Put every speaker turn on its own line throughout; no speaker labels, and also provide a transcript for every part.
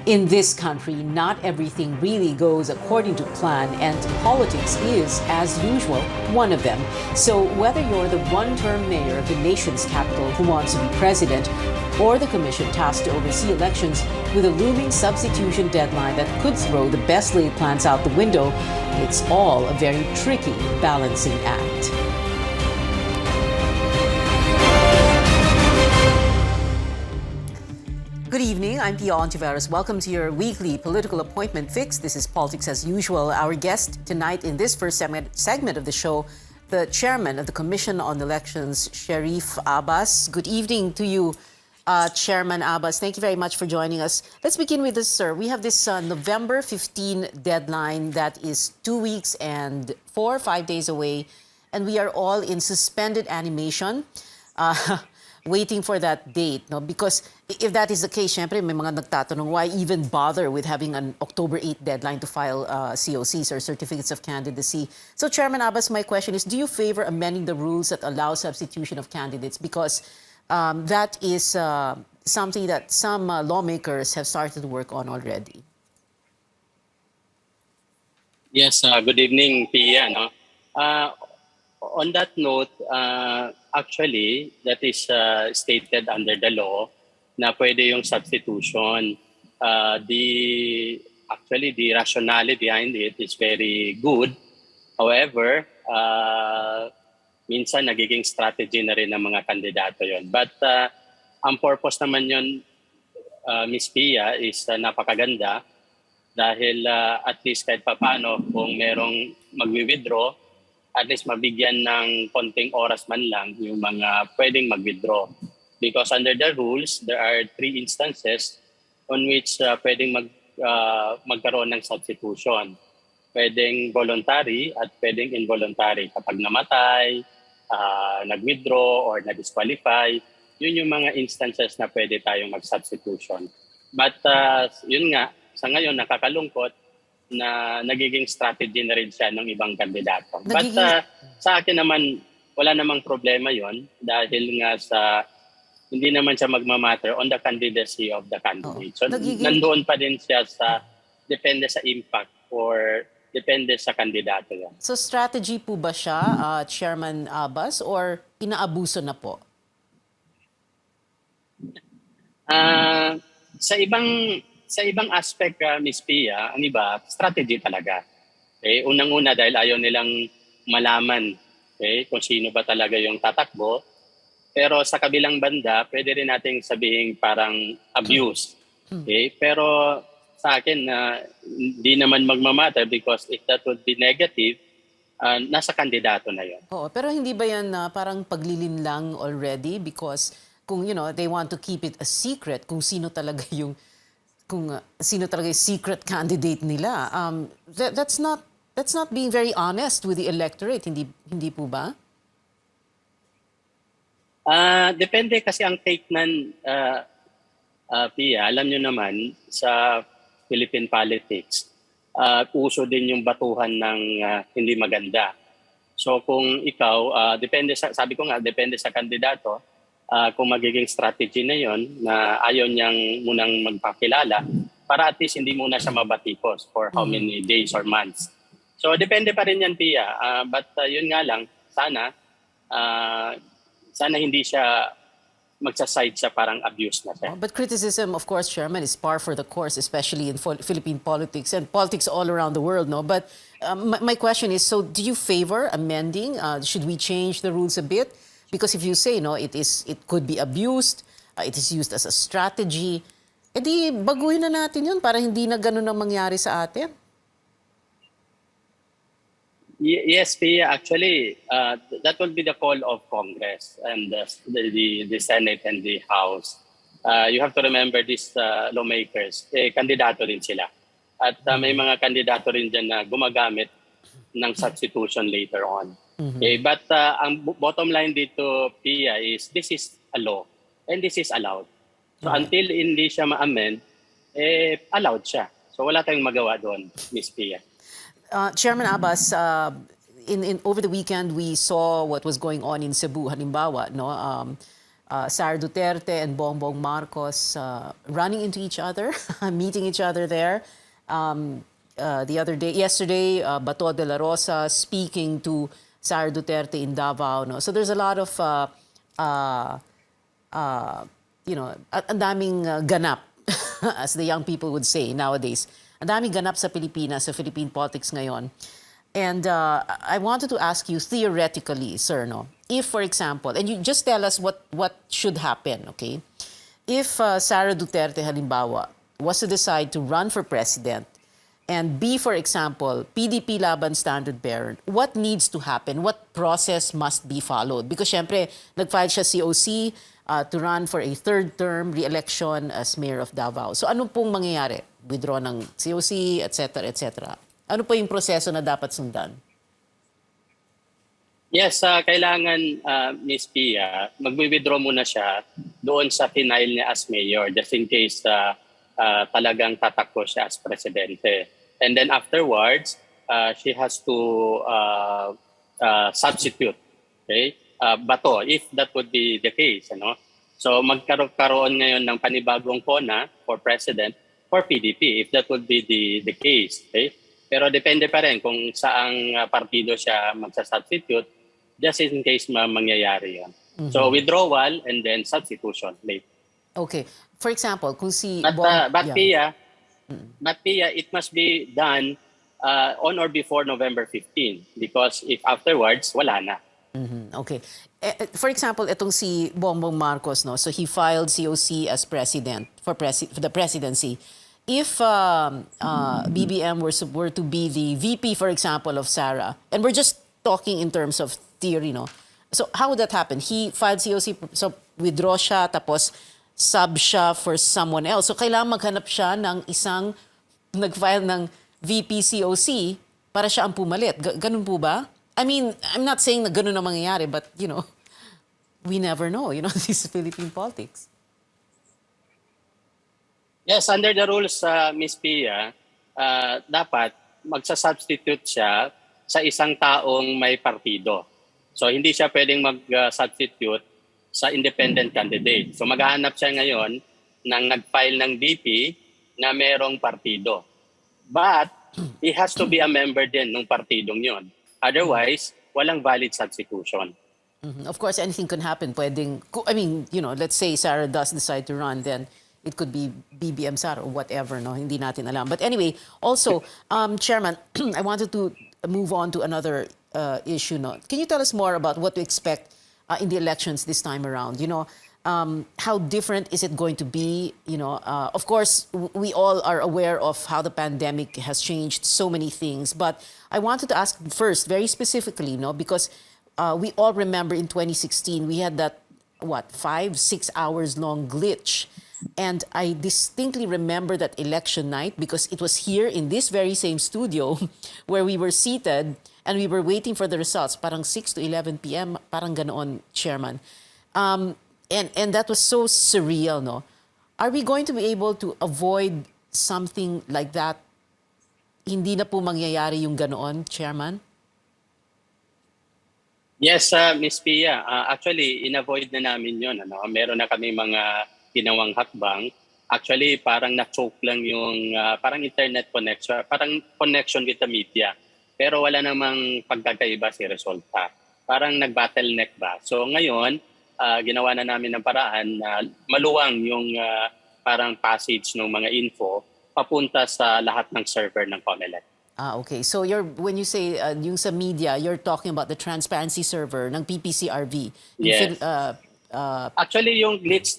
In this country, not everything really goes according to plan, and politics is, as usual, one of them. So whether you're the one-term mayor of the nation's capital who wants to be president, or the commission tasked to oversee elections with a looming substitution deadline that could throw the best laid plans out the window, it's all a very tricky balancing act. Good evening, I'm Pia Hontiveros. Welcome to your weekly political appointment fix. This is Politics as Usual. Our guest tonight in this first segment of the show, the chairman of the Commission on Elections, Sharif Abbas. Good evening to you, Chairman Abbas. Thank you very much for joining us. Let's begin with this, sir. We have this November 15 deadline that is 2 weeks and 4 or 5 days away, and we are all in suspended animation. Waiting for that date, no? Because if that is the case, syempre may mga nagtatanong, why even bother with having an October 8 deadline to file COCs or certificates of candidacy? So, Chairman Abbas, my question is, do you favor amending the rules that allow substitution of candidates? Because that is something that some lawmakers have started to work on already.
Yes, good evening, Pia. No? On that note, actually, that is stated under the law na pwede yung substitution. The rationale behind it is very good. However, minsan nagiging strategy na rin ng mga kandidato yon. But ang purpose naman yon, Ms. Pia, is napakaganda dahil at least kahit papaano kung merong magwi-withdraw, at least mabigyan ng konting oras man lang yung mga pwedeng mag-withdraw. Because under the rules, there are 3 instances on which pwedeng magkaroon ng substitution. Pwedeng voluntary at pwedeng involuntary. Kapag namatay, nag-withdraw or na-disqualify, yun yung mga instances na pwede tayong mag-substitution. But yun nga, sa ngayon nakakalungkot, na nagiging strategy na rin siya ng ibang kandidato. But sa akin naman, wala namang problema yon dahil nga sa hindi naman siya magmamatter on the candidacy of the candidate. So nandoon pa din siya sa depende sa impact or depende sa kandidato yan.
So strategy po ba siya, Chairman Abbas, or inaabuso na po? Sa ibang aspect, Ms. Pia, ang iba, strategy talaga. Okay? Unang-una dahil ayaw nilang malaman kung sino ba talaga yung tatakbo. Pero sa kabilang banda, pwede rin nating sabihin parang abuse. Okay? Pero sa akin, hindi naman magmamatter because if that would be negative, nasa kandidato na yun. Oo, pero hindi ba yan parang paglilin lang already? Because kung they want to keep it a secret kung sino talaga yung secret candidate nila. That's not being very honest with the electorate, hindi po ba?
Depende kasi ang take ng Pia, alam nyo naman sa Philippine politics, uso din yung batuhan ng hindi maganda. So kung ikaw, sabi ko nga, depende sa kandidato, kung magiging strategy na yon na ayaw niyang munang magpakilala para at least hindi muna siya mabatikos for how many days or months. So depende pa rin yan, Pia. But yun nga lang, sana hindi siya magsaside sa parang abuse na siya.
But criticism, of course, Chairman, is par for the course, especially in Philippine politics and politics all around the world. No, but my question is: so, do you favor amending? Should we change the rules a bit? Because if you say it could be abused, it is used as a strategy, edi baguhin na natin yun para hindi na ganun ang mangyari sa atin.
Yes, Pia. Actually, that will be the call of Congress and the Senate and the House. You have to remember these lawmakers, kandidato rin sila. At may mga kandidato rin dyan na gumagamit ng substitution later on. Okay, but ang bottom line dito, Pia, is this is a law and this is allowed. So until hindi siya ma-amend, allowed siya. So wala tayong magawa doon, Ms. Pia.
Chairman Abbas, over the weekend we saw what was going on in Cebu, halimbawa, no? Sara Duterte and Bongbong Marcos running into each other, meeting each other there. Yesterday, Bato de la Rosa speaking to Sara Duterte in Davao. No? So there's a lot of, ang daming ganap, as the young people would say nowadays. Ang daming ganap sa Pilipinas, sa Philippine politics ngayon. And I wanted to ask you theoretically, sir, no? If, for example, and you just tell us what should happen, okay? If Sara Duterte, halimbawa, was to decide to run for president and be, for example, PDP laban standard bearer, what needs to happen? What process must be followed? Because syempre, nag-file siya COC to run for a third term re-election as mayor of Davao. So ano pong mangyayari? Withdraw ng COC, etc., etc. Ano po yung proseso na dapat sundan?
Yes, kailangan, Ms. Pia, mag-withdraw muna siya doon sa final niya as mayor just in case talagang tatakbo siya as presidente. And then afterwards, she has to substitute. Okay? Bato, if that would be the case. Ano? So magkaroon ngayon ng panibagong kona for president for PDP if that would be the case. Okay? Pero depende pa rin kung saang partido siya magsasubstitute just in case mangyayari yan. Mm-hmm. So withdrawal and then substitution later.
Okay. For example, kung si...
But Pia, it must be done on or before November 15 because if afterwards, wala na.
Mm-hmm. Okay. For example, itong si Bongbong Marcos, no? So he filed COC as president for the presidency. If BBM were to be the VP, for example, of Sara, and we're just talking in terms of theory, no? So how would that happen? He filed COC, so withdraw siya, tapos sub siya for someone else. So kailangan maghanap siya ng isang nag-file ng VP COC para siya ang pumalit. Ganun po ba? I mean, I'm not saying na ganun ang mangyayari, but, we never know. This is Philippine politics.
Yes, under the rules, Ms. Pia, dapat magsasubstitute siya sa isang taong may partido. So hindi siya pwedeng mag-substitute sa independent candidate. So maghahanap siya ngayon ng nag-file ng VP na merong partido. But he has to be a member din ng partidong yon. Otherwise, walang valid substitution.
Mm-hmm. Of course, anything can happen. Let's say Sara does decide to run, then it could be BBM Sara or whatever, no? Hindi natin alam. But anyway, also, Chairman, I wanted to move on to another issue. No? Can you tell us more about what to expect in the elections this time around? How different is it going to be? Of course, we all are aware of how the pandemic has changed so many things. But I wanted to ask first, very specifically, because we all remember in 2016, we had that, 5-6 hours long glitch. And I distinctly remember that election night because it was here in this very same studio where we were seated and we were waiting for the results. Parang 6 to 11 p.m., parang ganoon, Chairman. And that was so surreal, no? Are we going to be able to avoid something like that? Hindi na po mangyayari yung ganoon, Chairman?
Yes, Ms. Pia. Actually, in-avoid na namin yun. Meron na kami mga ginawang hakbang. Actually, parang na-choke lang yung parang internet connection, parang connection with the media. Pero wala namang pagkakaiba si resulta. Parang nag-bottleneck ba. So ngayon, ginawa na namin ng paraan na maluwang yung parang passage ng mga info papunta sa lahat ng server ng Comelec.
Okay. So when you say yung sa media, you're talking about the transparency server ng PPCRV.
Yes. Actually, yung glitch,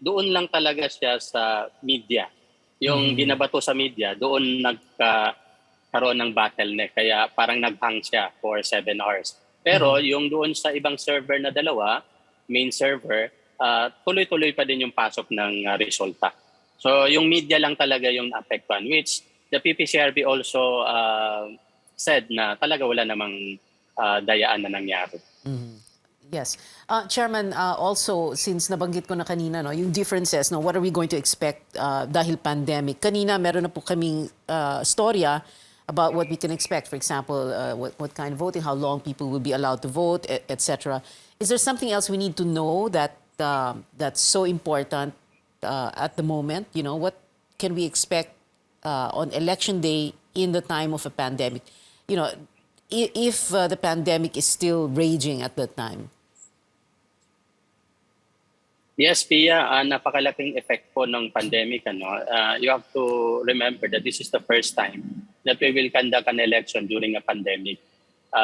doon lang talaga siya sa media. Yung binabato sa media, doon nagkaroon ng bottleneck. Kaya parang nag-hang siya for 7 hours. Pero yung doon sa ibang server na dalawa, main server, tuloy-tuloy pa din yung pasok ng resulta. So yung media lang talaga yung apektuhan, which the PPCRB also said na talaga wala namang dayaan na nangyari.
Yes. Chairman, also, since nabanggit ko na kanina, yung differences, what are we going to expect dahil pandemic? Kanina, meron na po kaming storya about what we can expect. For example, what kind of voting, how long people will be allowed to vote, etc. Is there something else we need to know that's so important at the moment? You know, what can we expect on election day in the time of a pandemic? You know, if the pandemic is still raging at that time.
Yes, Pia, napakalaking effect po ng pandemic. You have to remember that this is the first time that we will conduct an election during a pandemic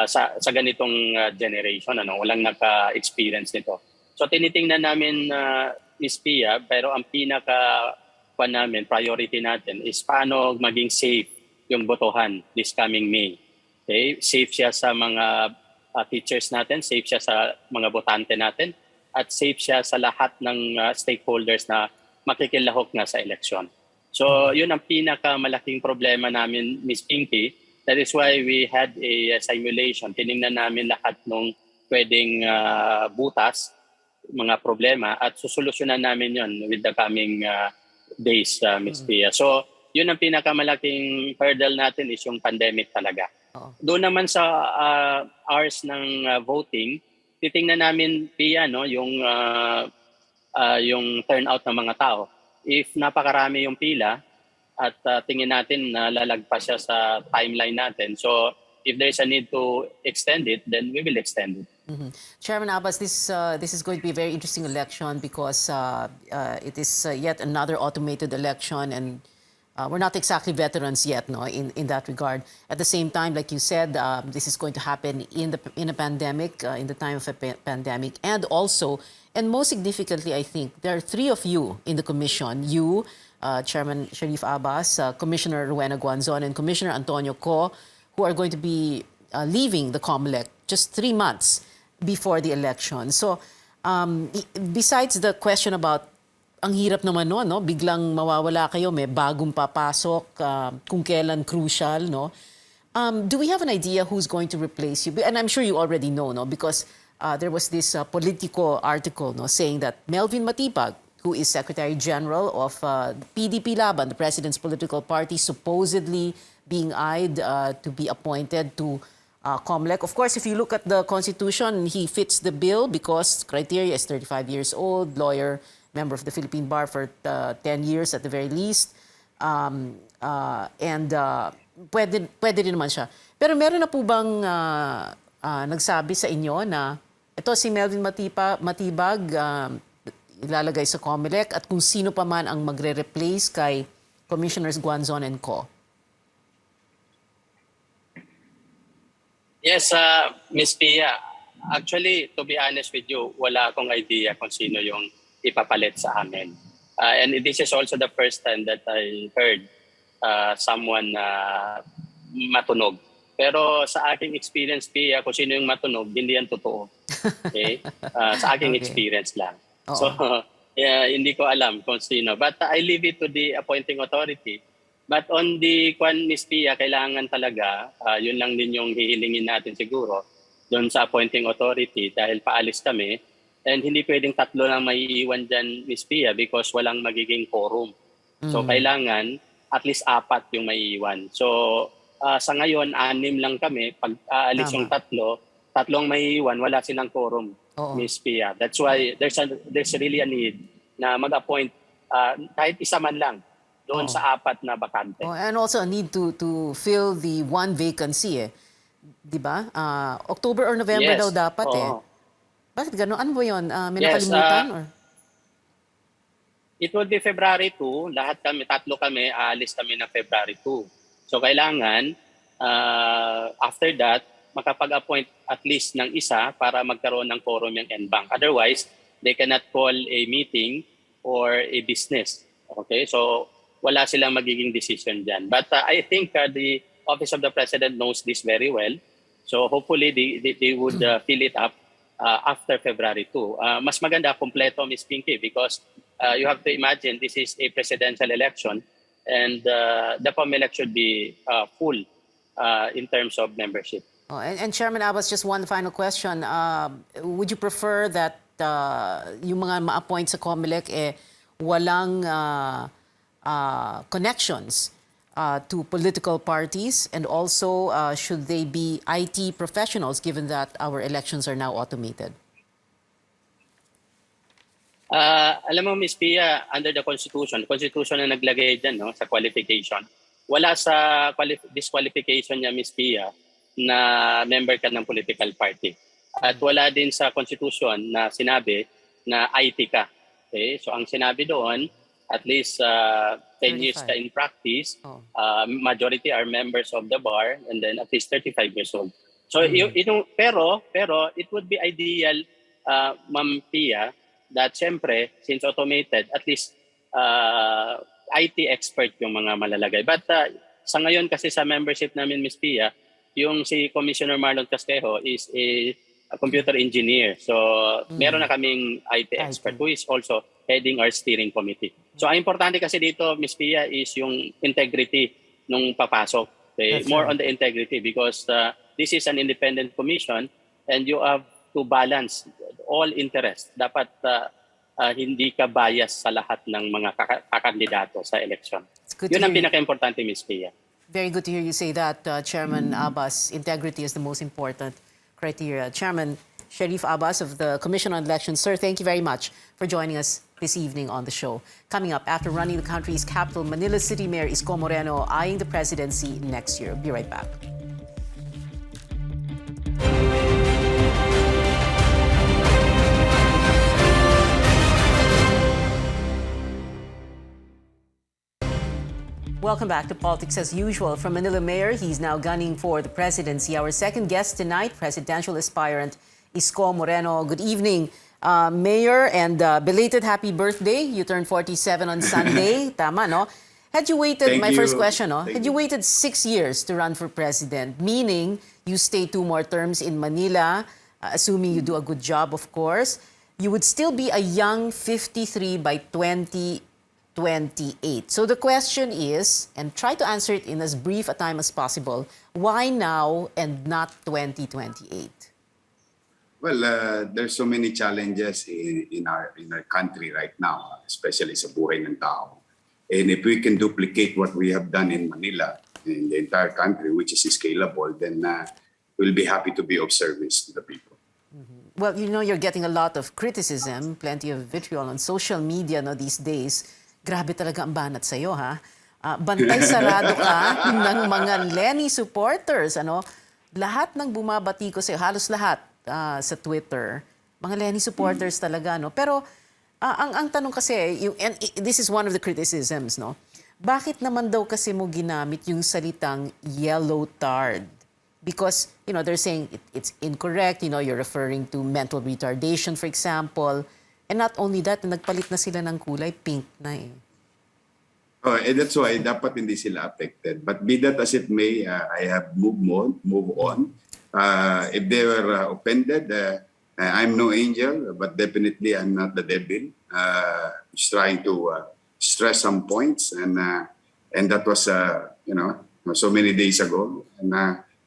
sa ganitong generation. Walang naka-experience nito. So tinitingnan namin, Ms. Pia, pero ang priority natin is paano maging safe yung botohan this coming May. Okay? Safe siya sa mga teachers natin, safe siya sa mga botante natin, at safe siya sa lahat ng stakeholders na makikilahok na sa eleksyon. So yun ang pinakamalaking problema namin, Ms. Pinky. That is why we had a simulation. Tinignan namin lahat ng pwedeng butas, mga problema, at susolusyonan namin yun with the coming days, Ms. Pia. So yun ang pinakamalaking hurdle natin is yung pandemic talaga. Doon naman sa hours ng voting, titingnan namin, Pia, yung turnout ng mga tao. If napakarami yung pila at tingin natin na lalagpas siya sa timeline natin. So if there's a need to extend it, then we will extend it.
Chairman Abbas, this is going to be a very interesting election because it is yet another automated election, and we're not exactly veterans yet, in that regard. At the same time, like you said, this is going to happen in a pandemic, in the time of a pandemic, and also, and most significantly, I think there are three of you in the commission: you, Chairman Sharif Abbas, Commissioner Rowena Guanzon, and Commissioner Antonio Co, who are going to be leaving the Comelec just 3 months before the election. So, besides the question about ang hirap naman no, biglang mawawala kayo, may bagong papasok, kung kailan crucial, no? Do we have an idea who's going to replace you? And I'm sure you already know, no, because there was this Politico article, no, saying that Melvin Matibag, who is Secretary General of PDP Laban, the President's political party, supposedly being eyed to be appointed to Comelec. Of course, if you look at the Constitution, he fits the bill because criteria is 35 years old, lawyer, member of the Philippine Bar for 10 years at the very least. Pwede din naman siya. Pero meron na po bang nagsabi sa inyo na ito si Melvin Matibag ilalagay sa Comelec at kung sino pa man ang magre-replace kay Commissioners Guanzon and Co?
Yes, Ms. Pia. Actually, to be honest with you, wala akong idea kung sino yung ipapalit sa amin. And this is also the first time that I heard someone matunog. Pero sa aking experience, Pia, kung sino yung matunog, hindi yan totoo. Okay? Sa aking experience lang. So, hindi ko alam kung sino. But I leave it to the appointing authority. But on the Ms. Pia, kailangan talaga, yun lang din yung hihilingin natin siguro, doon sa appointing authority dahil paalis kami. And hindi pwedeng 3 lang maiiwan dyan, Ms. Pia, because walang magiging quorum. So kailangan at least 4 yung maiiwan. So sa ngayon, 6 lang kami. Pag aalis yung 3 ang maiiwan, wala silang quorum, Ms. Pia. That's why there's really a need na mag-appoint kahit isa man lang doon sa 4 na bakante.
And also a need to fill the 1 vacancy, di ba? October or November daw dapat Bakit gano'n? Ano ba yun? May nakalimutan? Or?
It would be February 2. Lahat kami, 3 kami, aalis kami na February 2. So kailangan, after that, makapag-appoint at least ng isa para magkaroon ng quorum yung NBank. Otherwise, they cannot call a meeting or a business. Okay? So wala silang magiging decision dyan. But I think the Office of the President knows this very well. So hopefully they would fill it up after February 2. Mas maganda, kompleto, Ms. Pinky, because you have to imagine this is a presidential election and the Comelec should be full in terms of membership.
And Chairman Abbas, just one final question. Would you prefer that yung mga ma-appoint sa Comelec walang connections to political parties? And also, should they be IT professionals given that our elections are now automated?
Alam mo, Ms. Pia, under the Constitution na naglagay dyan, no, sa qualification. Wala sa disqualification niya, Ms. Pia, na member ka ng political party. At wala din sa Constitution na sinabi na IT ka. Okay? So ang sinabi doon, at least 10 years ka in practice, majority are members of the bar, and then at least 35 years old. So pero it would be ideal, Ma'am Pia, that siyempre, since automated, at least IT expert yung mga malalagay. But sa ngayon kasi sa membership namin, Ms. Pia, yung si Commissioner Marlon Castejo is a computer engineer. So meron na kaming IT expert who is also heading our steering committee. So ang importante kasi dito, Ms. Pia, is yung integrity nung papasok. Okay? More on the integrity because this is an independent commission and you have to balance all interests. Dapat hindi ka bias sa lahat ng mga kakandidato sa election. Yun ang pinaka-importante, Ms. Pia.
Very good to hear you say that, Chairman Abbas. Integrity is the most important criteria. Chairman Sharif Abbas of the Commission on Elections, sir, thank you very much for joining us this evening on the show. Coming up, after running the country's capital, Manila City Mayor Isko Moreno eyeing the presidency next year. Be right back. Welcome back to Politics as Usual. From Manila Mayor, he's now gunning for the presidency. Our second guest tonight, presidential aspirant Isko Moreno. Good evening, Mayor, and belated happy birthday. You turned 47 on Sunday. Tama, no? Had you waited, first question, no? Had you waited 6 years to run for president, meaning you stay 2 more terms in Manila, assuming you do a good job, of course, you would still be a young 53 by 2028. So the question is, and try to answer it in as brief a time as possible, why now and not 2028?
Well, there's so many challenges in our country right now, especially sa buhay ng tao. And if we can duplicate what we have done in Manila, in the entire country, which is scalable, then we'll be happy to be of service to the people.
Well, you know, you're getting a lot of criticism, plenty of vitriol on social media these days. Grabe talaga ang banat sa'yo, ha? Bantay sarado ka ng mga Lenny supporters, ano? Lahat ng bumabati ko sa'yo, halos lahat sa Twitter, mga Lenny supporters talaga, no? Pero ang tanong kasi, and this is one of the criticisms, no? Bakit naman daw kasi mo ginamit yung salitang yellow tard? Because, you know, they're saying it's incorrect, you know, you're referring to mental retardation, for example. And not only that, nagpalit na sila ng kulay, pink na eh.
Oh, and that's why dapat hindi sila affected. But be that as it may, I have move on. If they were offended, I'm no angel, but definitely I'm not the devil. Just trying to stress some points, and that was you know, so many days ago. And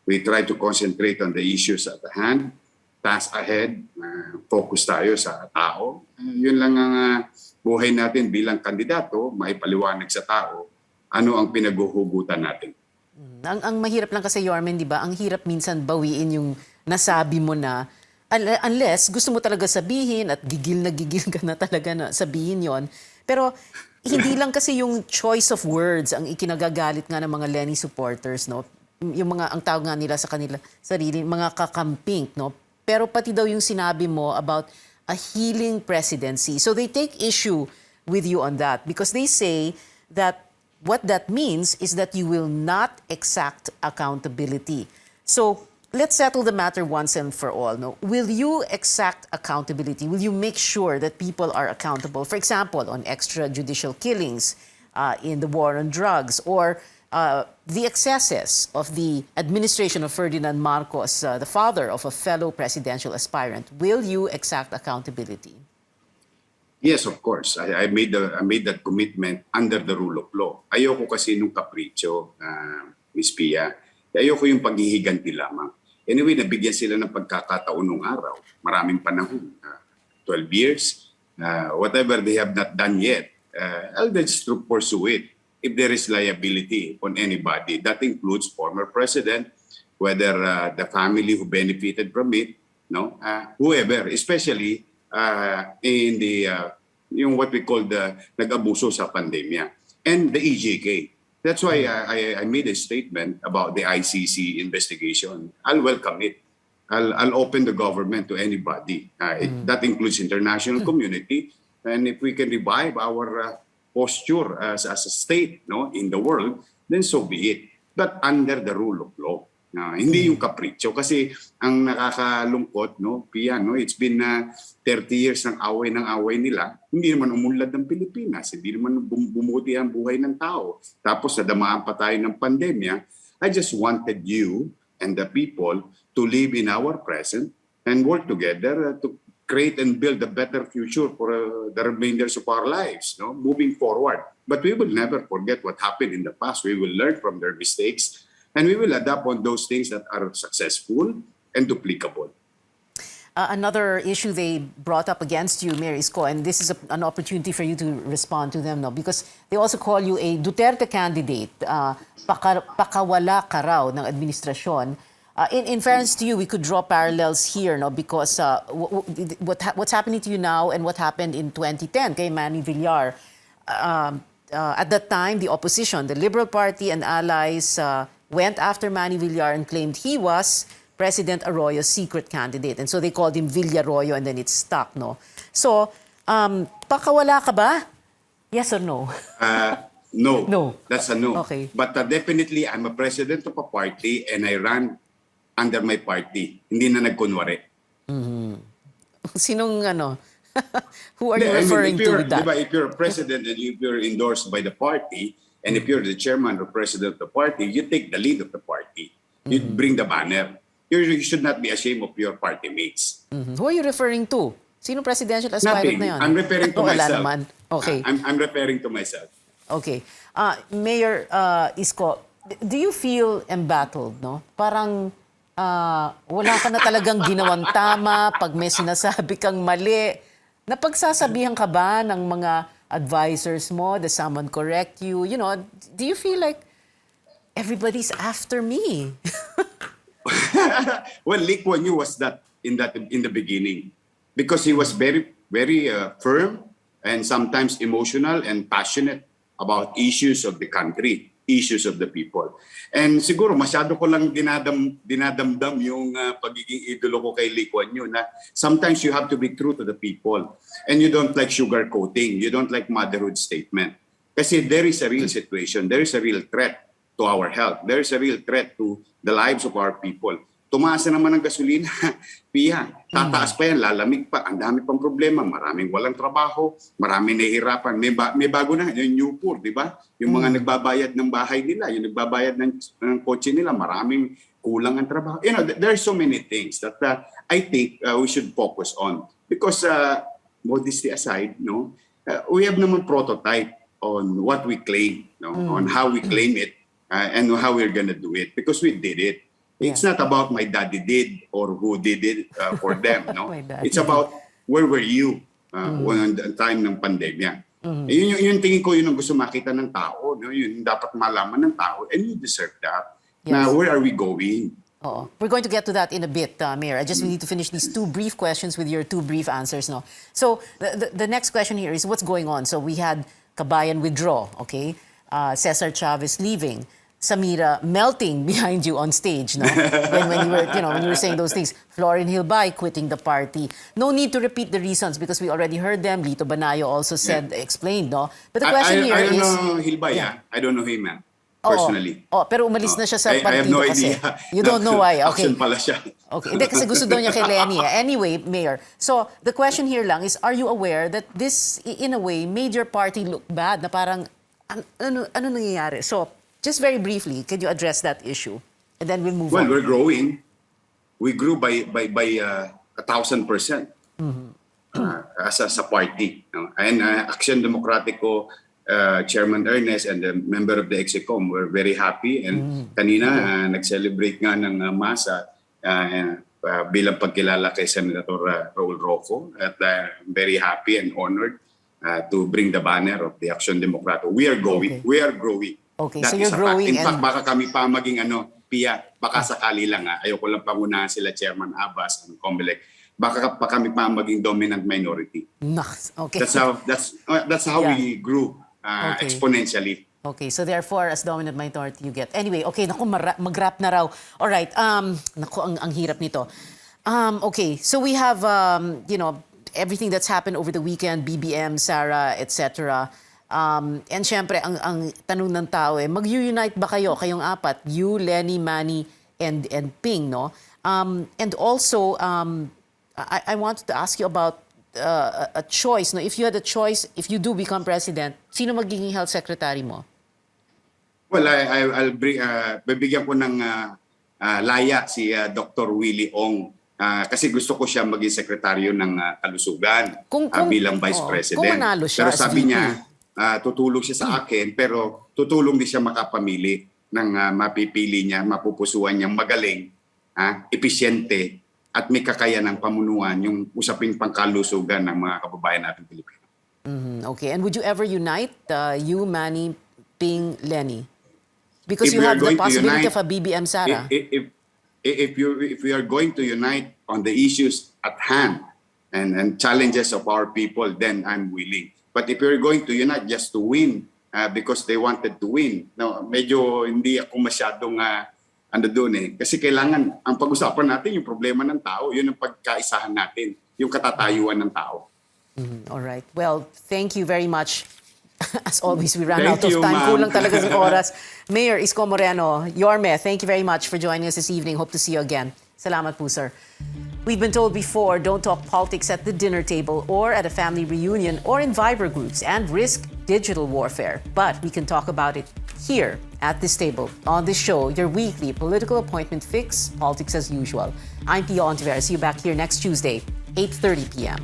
we try to concentrate on the issues at hand. Task ahead, focus tayo sa tao. Yun lang ang buhay natin bilang kandidato, maipaliwanag sa tao ano ang pinaguhugutan natin.
Ang mahirap lang kasi, Yormen, di ba? Ang hirap minsan bawiin yung nasabi mo na unless gusto mo talaga sabihin at gigil ka na talaga na sabihin yon. Pero hindi lang kasi yung choice of words ang ikinagagalit nga ng mga Lenny supporters, no? Yung mga ang tawag nga nila sa kanila sarili, mga kakamping, no? Pero pati daw yung sinabi mo about a healing presidency. So they take issue with you on that because they say that what that means is that you will not exact accountability. So let's settle the matter once and for all. No? Will you exact accountability? Will you make sure that people are accountable? For example, on extrajudicial killings, in the war on drugs, or the excesses of the administration of Ferdinand Marcos, the father of a fellow presidential aspirant. Will you exact accountability?
Yes, of course. I made that commitment under the rule of law. Ayoko kasi nung kapritsyo, Ms. Pia. Ayoko yung paghihiganti lamang. Anyway, nabigyan sila ng pagkakataon nung araw. Maraming panahon. 12 years. Whatever they have not done yet, I'll just pursue it. if there is liability on anybody. That includes former president, whether the family who benefited from it, whoever, especially in the yung what we call the nag-abuso sa pandemya, and the EJK. That's why I made a statement about the ICC investigation. I'll welcome it. I'll open the government to anybody. That includes international community. And if we can revive our posture as a state, in the world, then so be it. But under the rule of law. Hindi yung kapritsyo. Kasi ang nakakalungkot, Pia, it's been 30 years ng away nila. Hindi naman umunlad ng Pilipinas. Hindi naman bumuti ang buhay ng tao. Tapos nadamaan pa tayo ng pandemya. I just wanted you and the people to live in our present and work together to create and build a better future for the remainders of our lives, moving forward. But we will never forget what happened in the past. We will learn from their mistakes. And we will adapt on those things that are successful and duplicable.
Another issue they brought up against you, Mayor Isko, and this is an opportunity for you to respond to them, because they also call you a Duterte candidate. Pakawala ka raw ng administrasyon. In fairness to you, we could draw parallels here, because what's happening to you now and what happened in 2010 kay Manny Villar. At that time, the opposition, the Liberal Party and allies, went after Manny Villar and claimed he was President Arroyo's secret candidate. And so they called him Villarroyo and then it stuck, So, pakawala ka ba? Yes or no?
No.
No.
That's a no.
Okay.
But definitely, I'm a president of a party and I ran under my party. Hindi na nagkunwari.
Sinong who are you referring to with that?
If you're a president and if you're endorsed by the party, and if you're the chairman or president of the party, you take the lead of the party. You bring the banner. You should not be ashamed of your party mates.
Who are you referring to? Sino presidential aspirant
Nothing.
na yan?
I'm referring to
Wala
myself.
naman. Okay.
I'm referring to myself.
Okay. Mayor Isko, do you feel embattled, Parang wala ka na talagang ginawang tama pag may sinasabi kang mali. Napagsasabihan ka ba ng mga advisors mo? Does someone correct you? Do you feel like everybody's after me?
Well, Lee Kuan Yew was that in the beginning, because he was very, very firm and sometimes emotional and passionate about issues of the country, issues of the people. And siguro masyado ko lang dinadamdam yung pagiging idolo ko kay Lee Kuan Yew na sometimes you have to be true to the people and you don't like sugarcoating, you don't like motherhood statement. Kasi there is a real situation, there is a real threat to our health, there is a real threat to the lives of our people. Tumaas na naman ang gasolina, Pia, tataas pa yan, lalamig pa, ang dami pang problema, maraming walang trabaho, maraming nahihirapan. May bago na, yung new poor, di ba? Yung mga nagbabayad ng bahay nila, yung nagbabayad ng kotse nila, maraming kulang ang trabaho. There are so many things that I think we should focus on. Because, modesty aside, we have naman prototype on what we claim, on how we claim it, and how we're gonna do it. Because we did it. It's not about my daddy did or who did it for them. It's about where were you when the time ng pandemya. Yun tingin ko, yun ang gusto makita ng tao. Yun dapat malaman ng tao. And you deserve that.
Yes.
Now, where are we going?
We're going to get to that in a bit, Mayor. I just need to finish these two brief questions with your two brief answers. So the next question here is what's going on? So we had Kabayan withdraw, okay? Cesar Chavez leaving. Samira melting behind you on stage, when you were saying those things. Florin Hilbay quitting the party. No need to repeat the reasons because we already heard them. Lito Banayo also explained, But the question here is...
I don't know Hilbay, I don't know him, personally.
Pero umalis na siya sa partido.
I have no
kasi.
idea.
You don't know why. Okay.
Action pala siya.
Okay. Hindi, kasi gusto daw niya kay Lenny. Anyway, Mayor, so the question here lang is, are you aware that this, in a way, made your party look bad? Na parang, ano nangyayari? So, just very briefly, can you address that issue? And then we'll move on.
Well, we're growing. We grew by 1,000% as a party. And Action Democratico Chairman Ernest and the member of the EXECOM were very happy. And kanina, nag-celebrate nga ng masa bilang pagkilala kay Senator Raul Roco. At very happy and honored to bring the banner of the Action Demokrato. We are going.
Okay.
We are growing.
Okay,
That
so
is
you're
a fact.
growing
In fact,
and-
baka kami pa maging Pia, baka sakali lang ayoko lang pangunahan sila Chairman Abbas ng Comelec. Baka pa kami pa maging dominant minority.
Okay.
That's how
Yeah.
we grew
Okay.
exponentially.
Okay, so therefore, as dominant minority, you get. Anyway, okay, naku, mag-wrap na raw. All right, naku, ang hirap nito. Okay, so we have, everything that's happened over the weekend, BBM, Sara, etc. And syempre, ang tanong ng tao, mag-unite ba kayong apat? You, Lenny, Manny, and Ping, no? And also, I wanted to ask you about a choice. No? If you had a choice, if you do become president, sino magiging health secretary mo?
Well, I'll bring, bibigyan ko ng laya si Dr. Willie Ong kasi gusto ko siya maging sekretaryo ng kalusugan bilang vice president.
Kung manalo siya
pero
as
sabi
VP.
niya, tutulong siya sa akin, pero tutulong din siya makapamili ng mapipili niya, mapupusuan niyang magaling, episyente, at may kakayanang pamunuan yung usaping pangkalusugan ng mga kababayan natin Pilipino.
Okay, and would you ever unite you, Manny, Ping, Lenny? Because
If
you
we are
have the
going to
possibility
unite-
of a BBM Sara.
If we are going to unite on the issues at hand and challenges of our people, then I'm willing. But if we're going to unite just to win, because they wanted to win, no, medyo hindi ako masyadong doon Kasi kailangan, ang pag-usapan natin yung problema ng tao, yun ang pagkaisahan natin, yung katatayuan ng tao.
All right. Well, thank you very much. As always, we ran
Thank
out of
you,
time.
ma'am.
Kulang talaga sa oras. Mayor Isko Moreno, Yorme, thank you very much for joining us this evening. Hope to see you again. Salamat po, sir. We've been told before, don't talk politics at the dinner table or at a family reunion or in Viber groups and risk digital warfare. But we can talk about it here at this table, on this show, your weekly political appointment fix, politics as usual. I'm Pia Hontiveros. See you back here next Tuesday, 8:30 p.m.